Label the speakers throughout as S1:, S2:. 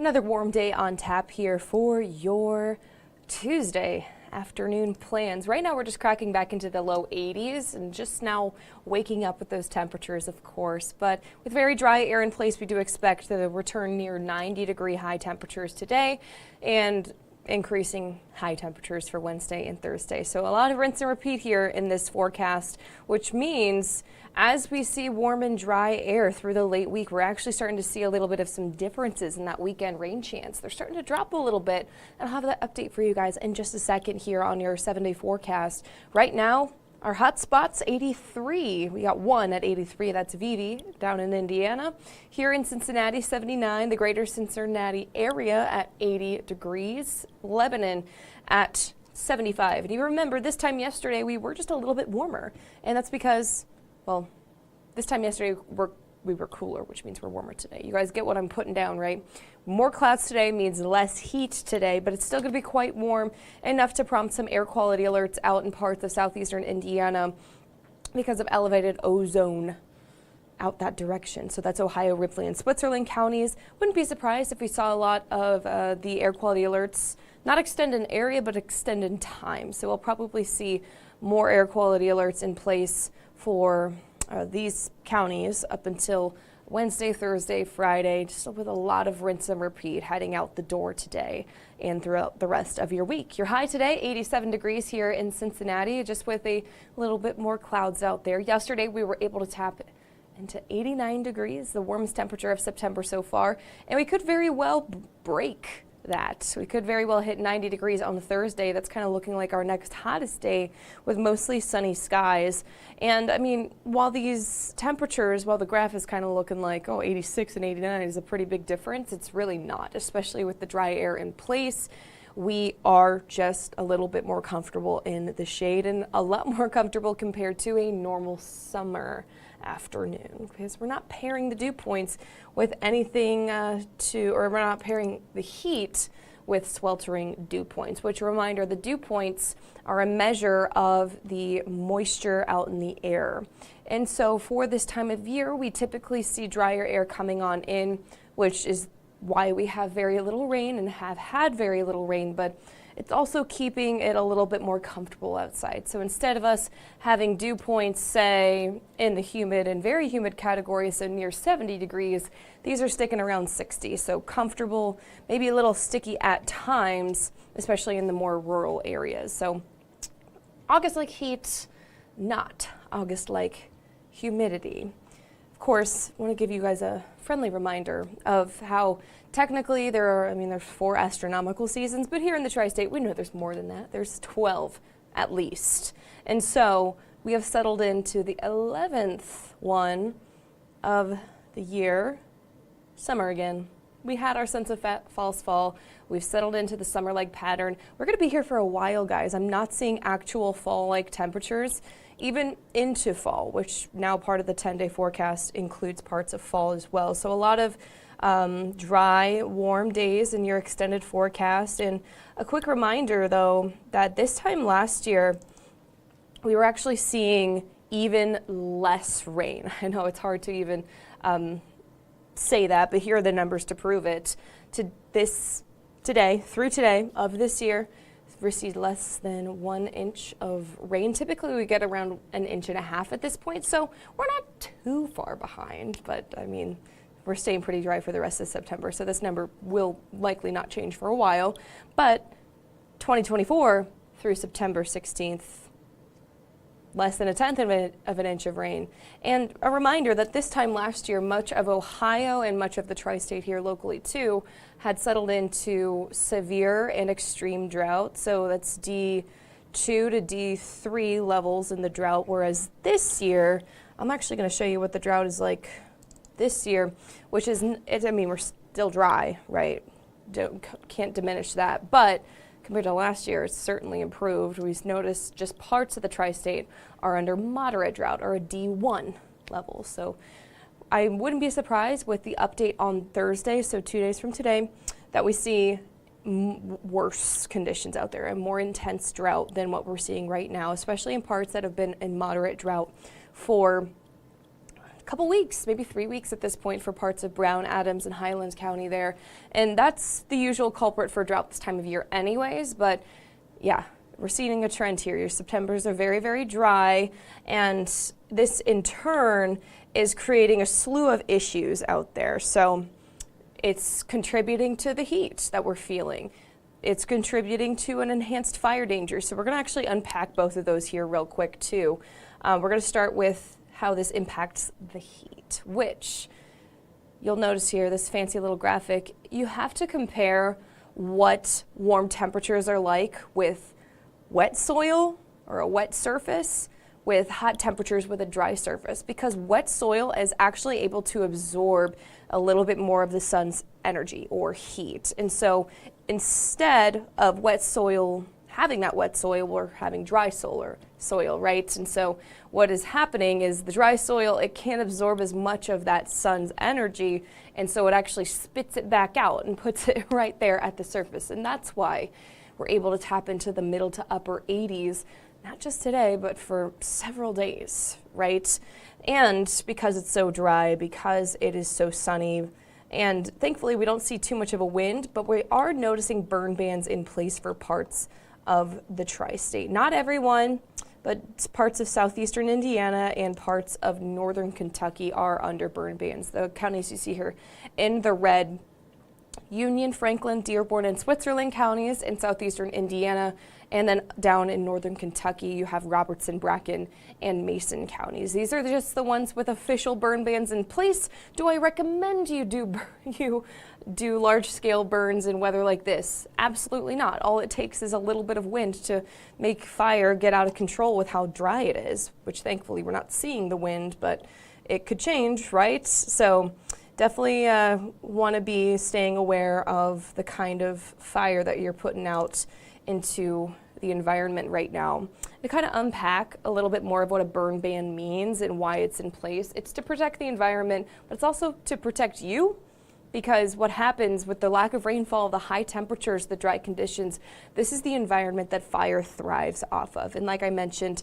S1: Another warm day on tap here for your Tuesday afternoon plans. Right now we're just cracking back into the low 80s and just now waking up with those temperatures, of course. But with very dry air in place, we do expect the return near 90-degree high temperatures today and increasing high temperatures for Wednesday and Thursday. So a lot of rinse and repeat here in this forecast, which means as we see warm and dry air through the late week, we're actually starting to see a little bit of some differences in that weekend rain chance. They're starting to drop a little bit. I'll have that update for you guys in just a second here on your 7-day forecast. Right now, our hot spot's 83. We got one at 83. That's Vivi down in Indiana. Here in Cincinnati, 79. The greater Cincinnati area at 80 degrees. Lebanon at 75. And you remember this time yesterday we were just a little bit warmer. And that's because, well, this time yesterday we were cooler, which means we're warmer today. You guys get what I'm putting down, right? More clouds today means less heat today, but it's still going to be quite warm, enough to prompt some air quality alerts out in parts of southeastern Indiana because of elevated ozone out that direction. So that's Ohio, Ripley, and Switzerland counties. Wouldn't be surprised if we saw a lot of the air quality alerts not extend in area, but extend in time. So we'll probably see more air quality alerts in place for these counties up until Wednesday, Thursday, Friday, just with a lot of rinse and repeat heading out the door today and throughout the rest of your week. Your high today, 87 degrees here in Cincinnati, just with a little bit more clouds out there. Yesterday, we were able to tap into 89 degrees, the warmest temperature of September so far, and we could very well break that. We could very well hit 90 degrees on Thursday. That's kind of looking like our next hottest day with mostly sunny skies. And I mean, while these temperatures, while the graph is kind of looking like, 86 and 89 is a pretty big difference, it's really not, especially with the dry air in place. We are just a little bit more comfortable in the shade and a lot more comfortable compared to a normal summer afternoon, because we're not pairing the dew points with anything or we're not pairing the heat with sweltering dew points, which, a reminder, the dew points are a measure of the moisture out in the air. And so for this time of year, we typically see drier air coming on in, which is why we have very little rain and have had very little rain, but it's also keeping it a little bit more comfortable outside. So instead of us having dew points, say, in the humid and very humid category, so near 70 degrees, these are sticking around 60. So comfortable, maybe a little sticky at times, especially in the more rural areas. So August-like heat, not August-like humidity. Of course, I want to give you guys a friendly reminder of how technically there's 4 astronomical seasons, but here in the tri-state, we know there's more than that. There's 12 at least. And so we have settled into the 11th one of the year, summer again. We had our sense of false fall. We've settled into the summer-like pattern. We're going to be here for a while, guys. I'm not seeing actual fall-like temperatures, even into fall, which now part of the 10-day forecast includes parts of fall as well. So a lot of dry, warm days in your extended forecast. And a quick reminder, though, that this time last year, we were actually seeing even less rain. I know it's hard to even say that, but here are the numbers to prove it. Through today of this year, we've received less than 1 inch of rain. Typically, we get around 1.5 inches at this point, so we're not too far behind, but I mean, we're staying pretty dry for the rest of September, so this number will likely not change for a while. But 2024 through September 16th, less than 1/10 of an inch of rain. And a reminder that this time last year, much of Ohio and much of the tri-state here locally too had settled into severe and extreme drought. So that's D2 to D3 levels in the drought, whereas this year, I'm actually going to show you what the drought is like this year, which is, we're still dry, right? Can't diminish that, but compared to last year, it's certainly improved. We've noticed just parts of the tri-state are under moderate drought, or a D1 level. So I wouldn't be surprised with the update on Thursday, so 2 days from today, that we see worse conditions out there, a more intense drought than what we're seeing right now, especially in parts that have been in moderate drought for couple weeks, maybe 3 weeks at this point for parts of Brown, Adams, and Highlands County there. And that's the usual culprit for drought this time of year anyways, but yeah, we're seeing a trend here. Your Septembers are very, very dry, and this in turn is creating a slew of issues out there. So it's contributing to the heat that we're feeling. It's contributing to an enhanced fire danger. So we're going to actually unpack both of those here real quick too. We're going to start with how this impacts the heat, which you'll notice here, this fancy little graphic, you have to compare what warm temperatures are like with wet soil or a wet surface with hot temperatures with a dry surface, because wet soil is actually able to absorb a little bit more of the sun's energy or heat. And so instead of wet soil having that wet soil, we're having dry soil, right? And so what is happening is the dry soil, it can't absorb as much of that sun's energy, and so it actually spits it back out and puts it right there at the surface. And that's why we're able to tap into the middle to upper 80s, not just today, but for several days, right? And because it's so dry, because it is so sunny, and thankfully we don't see too much of a wind, but we are noticing burn bans in place for parts of the tri-state. Not everyone, but parts of southeastern Indiana and parts of northern Kentucky are under burn bans. The counties you see here in the red: Union, Franklin, Dearborn, and Switzerland counties in southeastern Indiana, and then down in northern Kentucky you have Robertson, Bracken, and Mason counties. These are just the ones with official burn bans in place. Do I recommend you do large-scale burns in weather like this? Absolutely not. All it takes is a little bit of wind to make fire get out of control with how dry it is, which thankfully we're not seeing the wind, but it could change, right? So definitely want to be staying aware of the kind of fire that you're putting out into the environment right now. To kind of unpack a little bit more of what a burn ban means and why it's in place, it's to protect the environment, but it's also to protect you, because what happens with the lack of rainfall, the high temperatures, the dry conditions, this is the environment that fire thrives off of. And like I mentioned,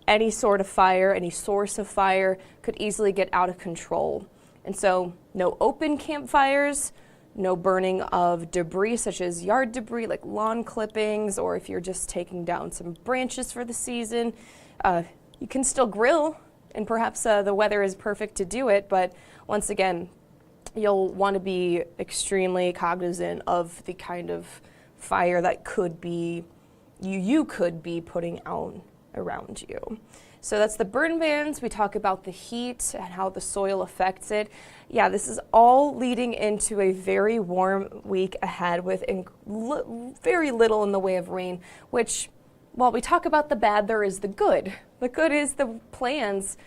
S1: any sort of fire, any source of fire could easily get out of control. And so no open campfires, no burning of debris such as yard debris like lawn clippings, or if you're just taking down some branches for the season. You can still grill, and perhaps the weather is perfect to do it, but once again, you'll want to be extremely cognizant of the kind of fire that could be you could be putting out around you. So that's the burn bans. We talk about the heat and how the soil affects it. Yeah, this is all leading into a very warm week ahead with very little in the way of rain, which, while we talk about the bad, there is the good. The good is the plans,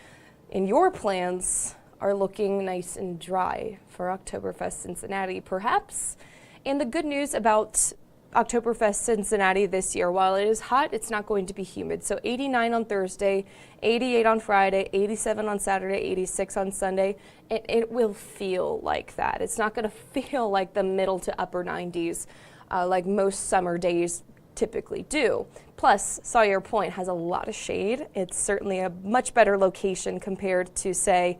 S1: and your plans are looking nice and dry for Oktoberfest Cincinnati, perhaps. And the good news about Oktoberfest Cincinnati this year, while it is hot, it's not going to be humid. So 89 on Thursday, 88 on Friday, 87 on Saturday, 86 on Sunday. It will feel like that. It's not going to feel like the middle to upper 90s like most summer days typically do. Plus, Sawyer Point has a lot of shade. It's certainly a much better location compared to, say,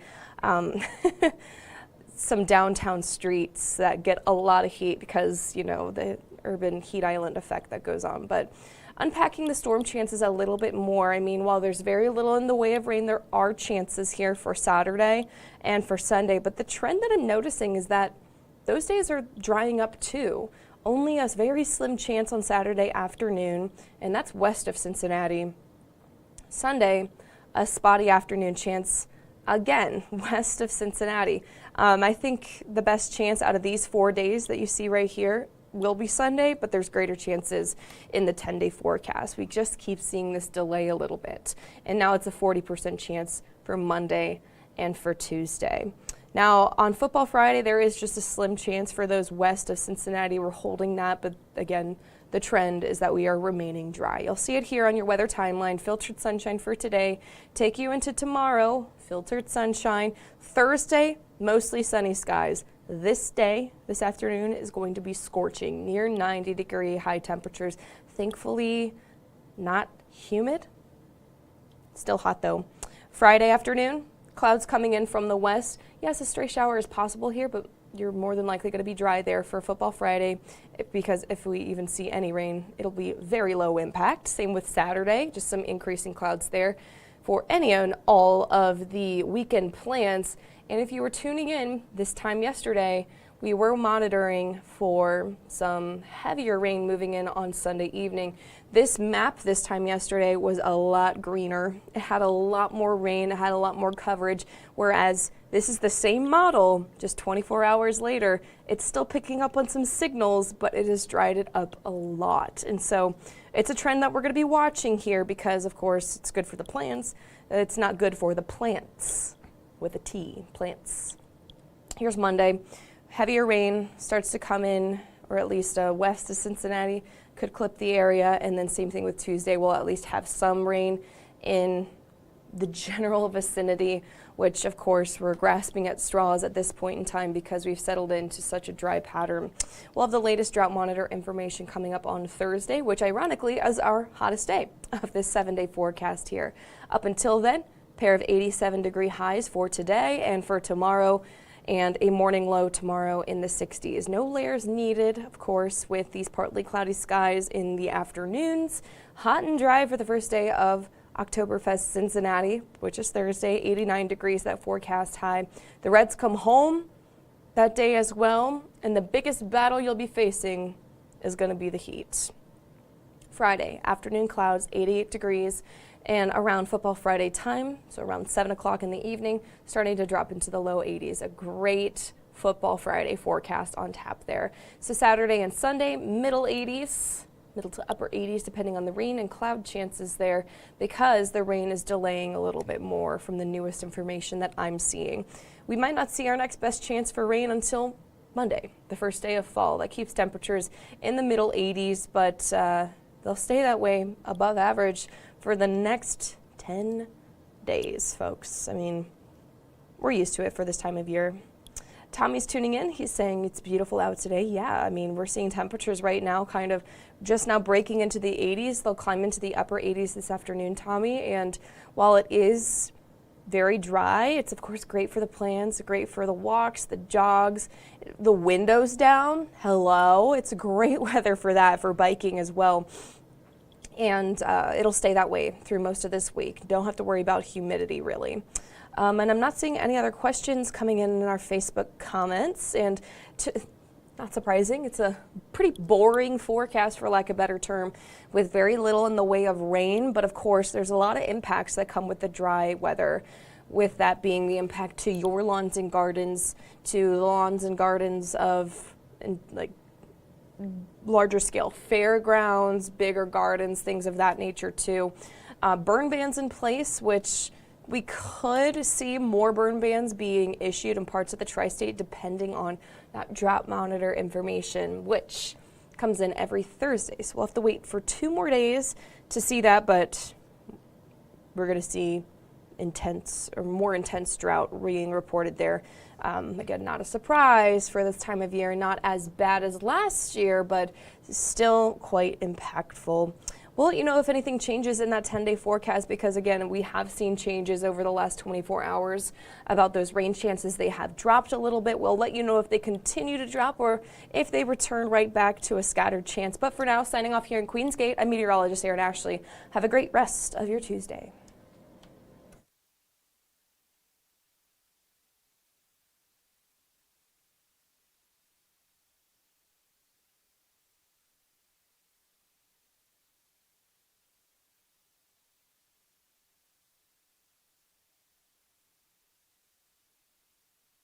S1: some downtown streets that get a lot of heat because, you know, the urban heat island effect that goes on. But unpacking the storm chances a little bit more, I mean, while there's very little in the way of rain, there are chances here for Saturday and for Sunday. But the trend that I'm noticing is that those days are drying up too. Only a very slim chance on Saturday afternoon, and that's west of Cincinnati. Sunday, a spotty afternoon chance, again, west of Cincinnati. I think the best chance out of these 4 days that you see right here will be Sunday, but there's greater chances in the 10-day forecast. We just keep seeing this delay a little bit. And now it's a 40% chance for Monday and for Tuesday. Now, on Football Friday, there is just a slim chance for those west of Cincinnati. We're holding that, but again, the trend is that we are remaining dry. You'll see it here on your weather timeline. Filtered sunshine for today. Take you into tomorrow. Filtered sunshine. Thursday, mostly sunny skies. This afternoon, is going to be scorching, near 90-degree high temperatures. Thankfully, not humid. Still hot though. Friday afternoon, Clouds coming in from the west. Yes, a stray shower is possible here, but you're more than likely going to be dry there for Football Friday, because if we even see any rain, it'll be very low impact. Same with Saturday, just some increasing clouds there for any and all of the weekend plans. And if you were tuning in this time yesterday, we were monitoring for some heavier rain moving in on Sunday evening. This map this time yesterday was a lot greener. It had a lot more rain, it had a lot more coverage, whereas this is the same model, just 24 hours later. It's still picking up on some signals, but it has dried it up a lot. And so it's a trend that we're going to be watching here because, of course, it's good for the plants. It's not good for the plants, with a T, plants. Here's Monday. Heavier rain starts to come in, or at least west of Cincinnati, could clip the area, and then same thing with Tuesday. We'll at least have some rain in the general vicinity, which of course we're grasping at straws at this point in time because we've settled into such a dry pattern. We'll have the latest drought monitor information coming up on Thursday, which ironically is our hottest day of this 7-day forecast here. Up until then, pair of 87-degree highs for today and for tomorrow, and a morning low tomorrow in the 60s. No layers needed, of course, with these partly cloudy skies in the afternoons. Hot and dry for the first day of Oktoberfest Cincinnati, which is Thursday, 89 degrees, that forecast high. The Reds come home that day as well, and the biggest battle you'll be facing is going to be the heat. Friday, afternoon clouds, 88 degrees, and around Football Friday time, so around 7 o'clock in the evening, starting to drop into the low 80s. A great Football Friday forecast on tap there. So Saturday and Sunday, middle 80s, middle to upper 80s, depending on the rain and cloud chances there, because the rain is delaying a little bit more from the newest information that I'm seeing. We might not see our next best chance for rain until Monday, the first day of fall. That keeps temperatures in the middle 80s, but they'll stay that way above average for the next 10 days, folks. I mean, we're used to it for this time of year. Tommy's tuning in. He's saying it's beautiful out today. Yeah, I mean, we're seeing temperatures right now kind of just now breaking into the 80s. They'll climb into the upper 80s this afternoon, Tommy. And while it is very dry, it's of course great for the plants, great for the walks, the jogs, the windows down. Hello. It's great weather for that, for biking as well. And it'll stay that way through most of this week. Don't have to worry about humidity, really. And I'm not seeing any other questions coming in our Facebook comments. And not surprising, it's a pretty boring forecast, for lack of a better term, with very little in the way of rain. But of course, there's a lot of impacts that come with the dry weather, with that being the impact to your lawns and gardens, to the lawns and gardens of like larger scale fairgrounds, bigger gardens, things of that nature too. Burn bans in place, which we could see more burn bans being issued in parts of the tri-state depending on that drought monitor information, which comes in every Thursday. So we'll have to wait for 2 more days to see that, but we're going to see intense or more intense drought being reported there. Again, not a surprise for this time of year, not as bad as last year, but still quite impactful. We'll let you know if anything changes in that 10-day forecast, because again, we have seen changes over the last 24 hours about those rain chances. They have dropped a little bit. We'll let you know if they continue to drop or if they return right back to a scattered chance. But for now, signing off here in Queensgate, I'm meteorologist Erin Ashley. Have a great rest of your Tuesday.